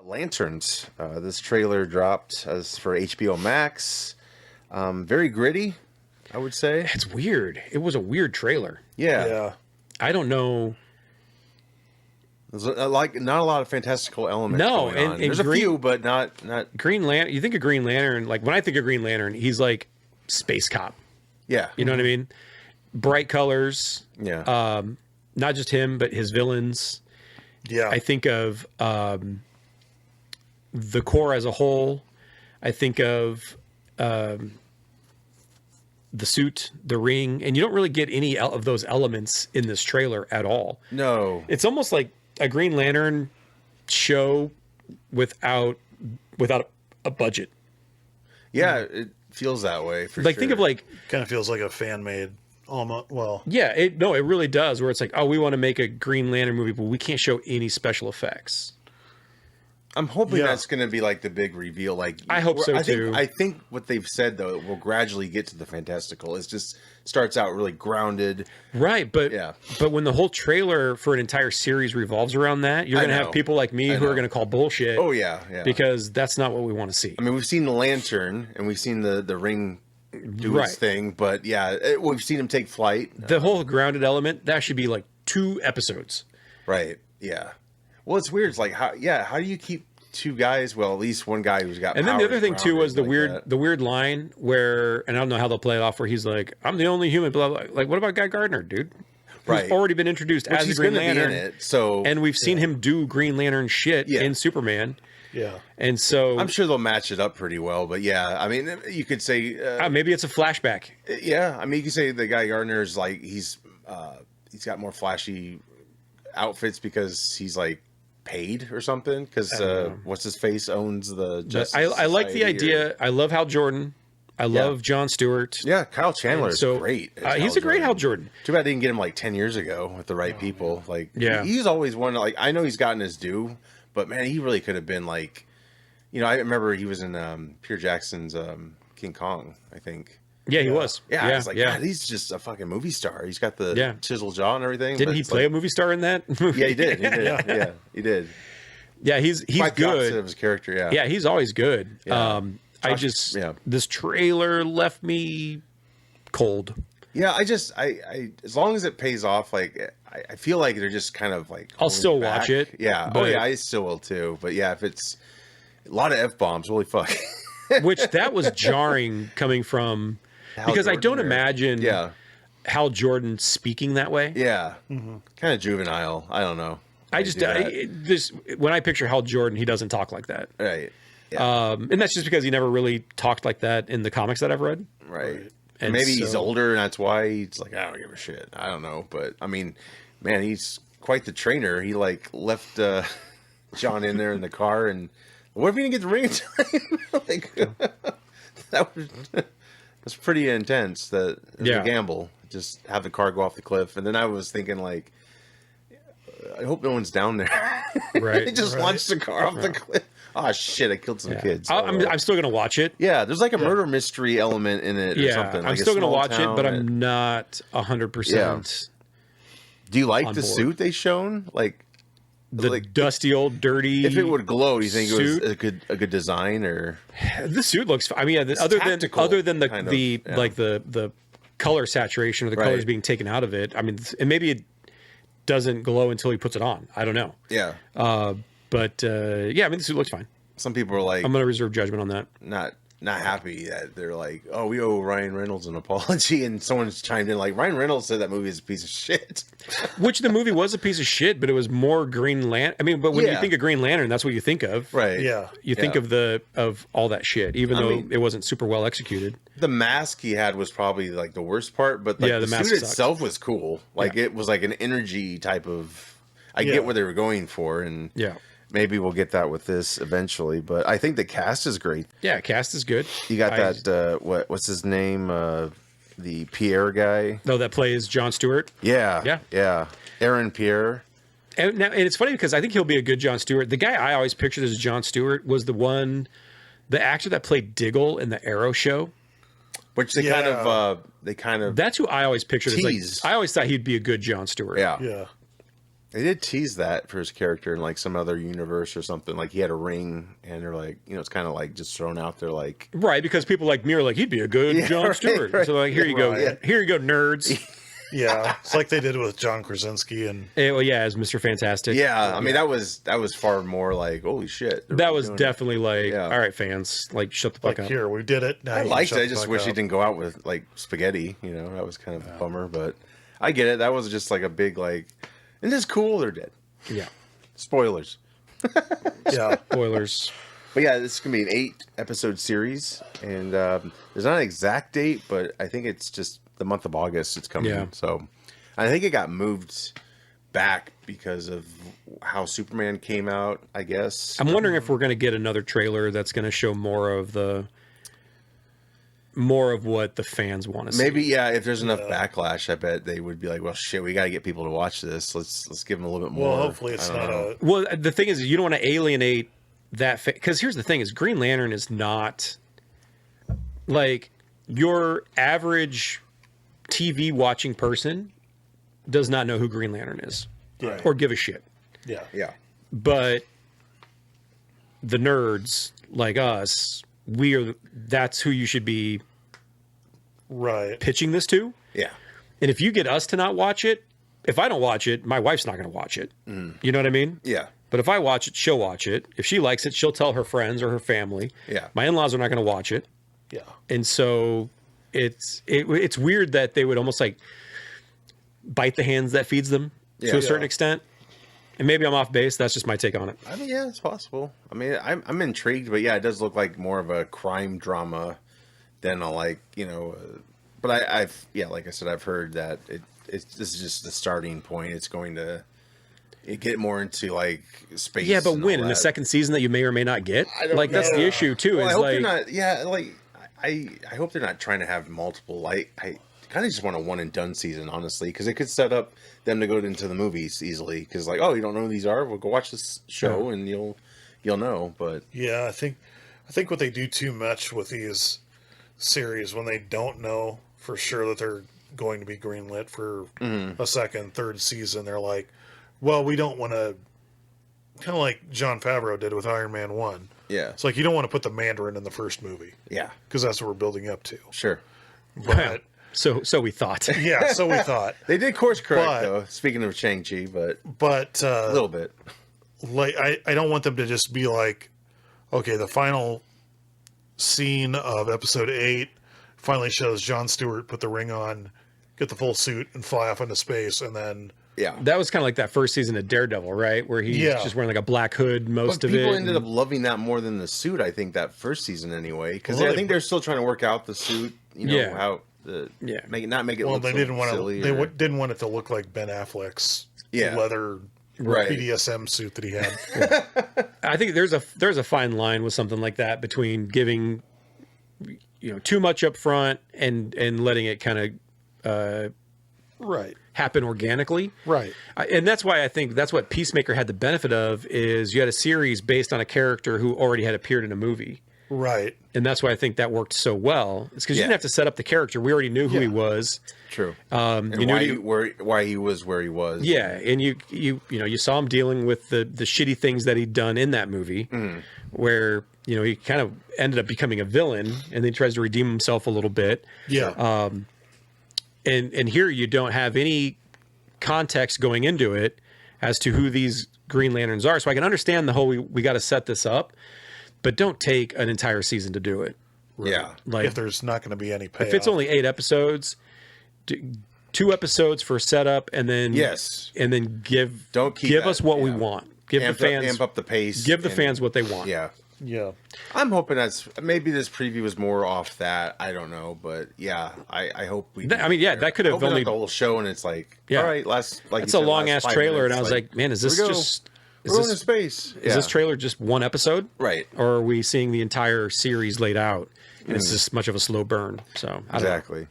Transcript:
Lanterns. This trailer dropped as for HBO Max. Very gritty, I would say. It's weird. It was a weird trailer. Yeah. I don't know. There's like not a lot of fantastical elements. No, going and on. There's a few, but not. Green Lantern. You think of Green Lantern, like when I think of Green Lantern, he's like space cop. Yeah. You know what I mean? Bright colors. Yeah. Not just him, but his villains. Yeah. I think of the Corps as a whole. I think of the suit, the ring, and you don't really get any of those elements in this trailer at all. No. It's almost like a Green Lantern show without a budget. Yeah, it feels that way for Like sure. think of like Kind of feels like a fan made almost. Well, yeah, it really does. Where it's like, oh, we want to make a Green Lantern movie, but we can't show any special effects. I'm hoping Yeah. that's going to be like the big reveal. Like I hope so, too. I think what they've said though will gradually get to the fantastical. It just starts out really grounded. Right, but Yeah. but when the whole trailer for an entire series revolves around that, you're I going to know. have people like me I who are know. going to call bullshit. Oh yeah, yeah. Because that's not what we want to see. I mean, we've seen the lantern and we've seen the ring do Right. its thing, but yeah, we've seen him take flight. The whole grounded element, that should be like 2 episodes. Right. Yeah. Well, it's weird. It's like how do you keep two guys? Well, at least one guy who's got. And then the powers other thing too grounded was the like that. weird line where, and I don't know how they'll play it off, where he's like, "I'm the only human." Blah blah. Like, what about Guy Gardner, dude? Right. Who's already been introduced Which as a he's Green gonna be Lantern, in it, so and we've seen him do Green Lantern shit Yeah. in Superman, yeah. and so I'm sure they'll match it up pretty well. But yeah, I mean, you could say, maybe it's a flashback. yeah, I mean, you could say the Guy Gardner's like he's got more flashy outfits because he's like paid or something because what's his face owns the But Justice I like the Society idea. I love Hal Jordan. I love John Stewart. Yeah, Kyle Chandler is So great. as he's a great Hal Jordan. Too bad they didn't get him like 10 years ago with the right people. Like, Yeah. he's always one. Like, I know he's gotten his due, but man, he really could have been like, I remember he was in Peter Jackson's King Kong, I think. Yeah, he was. Yeah, I was like, yeah. God, he's just a fucking movie star. He's got the Yeah. chisel jaw and everything. Didn't but he it's play like, a movie star in that movie? Yeah, he did. He did. Yeah, he did. Yeah, he's Quite the opposite good. of his character. Yeah. Yeah, he's always good. Yeah. This trailer left me cold. Yeah, I as long as it pays off, like I feel like they're just kind of like. I'll holding still back. watch it, Yeah. but- I still will too. But yeah, if it's a lot of F-bombs, holy fuck. Which that was jarring coming from Hal because I Jordan don't imagine Yeah. Hal Jordan speaking that way. Yeah. Kind of juvenile. I don't know. I They just do that. when I picture Hal Jordan, he doesn't talk like that. Right. And that's just because he never really talked like that in the comics that I've read. Right. And Maybe he's so- older and that's why he's like, I don't give a shit. I don't know. But I mean, man, he's quite the trainer. He like left John in there in the car and what if he didn't get the ring in time? Like, that's pretty intense. That it was a gamble. Just have the car go off the cliff. And then I was thinking like, I hope no one's down there. Right. They just launched the car off the cliff. Oh shit! I killed some kids. I'm still gonna watch it. Yeah, there's like a murder mystery element in it. Or Yeah, something. I'm like a still gonna small watch it, town but that- I'm not 100%. Do you like on the board. suit they shown? Like The like, dusty old dirty. if it would glow, do you think suit? it was a good design or? The suit looks. I mean, yeah, tactical, other than the kind of, the yeah. like the color saturation or the Right. colors being taken out of it. I mean, and maybe it doesn't glow until he puts it on. I don't know. Yeah, But yeah, I mean, the suit looks fine. some people are like I'm gonna reserve judgment on that. not happy that they're like, oh, we owe Ryan Reynolds an apology, and someone's chimed in like Ryan Reynolds said that movie is a piece of shit. Which the movie was a piece of shit, but it was more Green Lantern. I mean, but when you Yeah. think of Green Lantern, that's what you think of. Right. Yeah. You think of all that shit, even though mean- it wasn't super well executed. The mask he had was probably like the worst part, but like Yeah, the the mask suit sucked. itself was cool. Like it was like an energy type of. I Yeah. get what they were going for, and Yeah. maybe we'll get that with this eventually. But I think the cast is great. Yeah, cast is good. You got that what's his name? The Pierre guy. No, that plays John Stewart. Yeah. Aaron Pierre. And it's funny because I think he'll be a good John Stewart. The guy I always pictured as John Stewart was the actor that played Diggle in the Arrow show. Which they kind of That's who I always pictured as Tease. like. I always thought he'd be a good John Stewart. yeah. Yeah. They did tease that for his character in like some other universe or something. Like he had a ring, and they're like, it's kind of like just thrown out there, like Right, because people like me are like, he'd be a good Yeah, Jon right, Stewart. right. So like, here you go, Right. here you go, nerds. Yeah, it's like they did with John Krasinski and Well, yeah, as Mr. Fantastic. yeah. I mean, that was far more like holy shit. they're That was doing it. definitely like, Yeah. all right, fans, like shut the fuck like up. here we did it. Now I you can liked shut it. I the just fuck wish he up. didn't go out with like spaghetti. That was kind of a bummer, but I get it. That was just like a big like, isn't this cool? They're dead. Yeah, Spoilers. Yeah, spoilers. But yeah, this is gonna be an 8-episode series, and there's not an exact date, but I think it's just the month of August. It's coming. Yeah. So I think it got moved back because of how Superman came out. I guess. I'm wondering if we're going to get another trailer that's going to show more of what the fans want to see. Maybe yeah. If there's enough backlash, I bet they would be like, "Well, shit, we got to get people to watch this. Let's give them a little bit more." well, hopefully it's I don't not know. a. Well, the thing is, you don't want to alienate that because here's the thing: is Green Lantern is not like your average TV watching person does not know who Green Lantern is Yeah. or give a shit. Yeah, Yeah. But the nerds like us, that's who you should be right. pitching this to. Yeah. And if you get us to not watch it, if I don't watch it, my wife's not going to watch it. You know what I mean? Yeah. But if I watch it, she'll watch it. If she likes it, she'll tell her friends or her family. Yeah. My in-laws are not going to watch it. Yeah, And so it's weird that they would almost like bite the hands that feeds them Yeah. to a certain Yeah. extent. And maybe I'm off base. That's just my take on it. I mean, yeah, it's possible. I mean, I'm intrigued, but yeah, it does look like more of a crime drama than a like, but I've like I said, I've heard that this is just the starting point. It's going to get more into like space. Yeah, but and when all in the that. second season that you may or may not get, I don't like that's the know. issue too. Well, I is hope like they're not. Yeah, like I hope they're not trying to have multiple. Like I kind of just want a one and done season, honestly, because it could set up them to go into the movies easily. Because like, oh, you don't know who these are? Well, go watch this show and you'll know. But yeah. I think what they do too much with these series when they don't know for sure that they're going to be greenlit for a second, third season, they're like, well, we don't want to. Kind of like Jon Favreau did with Iron Man 1. yeah, It's like you don't want to put the Mandarin in the first movie yeah, because that's what we're building up to. sure. But so we thought. yeah, so we thought. They did course correct But- though. Speaking of Shang-Chi, but But a little bit. like I don't want them to just be like, okay, the final scene of episode 8 finally shows Jon Stewart put the ring on, get the full suit, and fly off into space, and then Yeah. That was kind of like that first season of Daredevil, right? Where he's Yeah. just wearing like a black hood most But of it. people ended up loving that more than the suit. I think that first season anyway, because Well, I they- think they're still trying to work out the suit. Yeah. How the Yeah. make it well, look they so didn't want to. silly They or- didn't want it to look like Ben Affleck's Yeah. leather Right. BDSM suit that he had. I think there's a fine line with something like that between giving too much up front and letting it kind of Right. happen organically. Right. And that's why I think that's what Peacemaker had the benefit of is you had a series based on a character who already had appeared in a movie. Right. And that's why I think that worked so well. It's because you Yeah. didn't have to set up the character. We already knew who he Yeah. was. True. And And you knew why he was where he was. yeah, and you saw him dealing with the shitty things that he'd done in that movie, where he kind of ended up becoming a villain, and then he tries to redeem himself a little bit. Yeah. And here you don't have any context going into it as to who these Green Lanterns are. So I can understand the whole we got to set this up, but don't take an entire season to do it. Yeah. Like if there's not going to be any payoff. if it's only 8 episodes, 2 episodes for setup, and then Yes. and then give that, us what we yeah. want. Give Amp the fans amp up the pace. give the and- fans what they want. Yeah. yeah. I'm hoping maybe this preview was more off that. I don't know, but yeah, I hope we. I mean, yeah, that could have Open up only the whole show, and it's like, Yeah. all right, like it's you a said, long last ass 5 trailer, and minutes, I was like, man, is this here we go. just We're going to space? is this trailer just one episode? Right. Or are we seeing the entire series laid out? And it's just much of a slow burn. So I don't know. Exactly.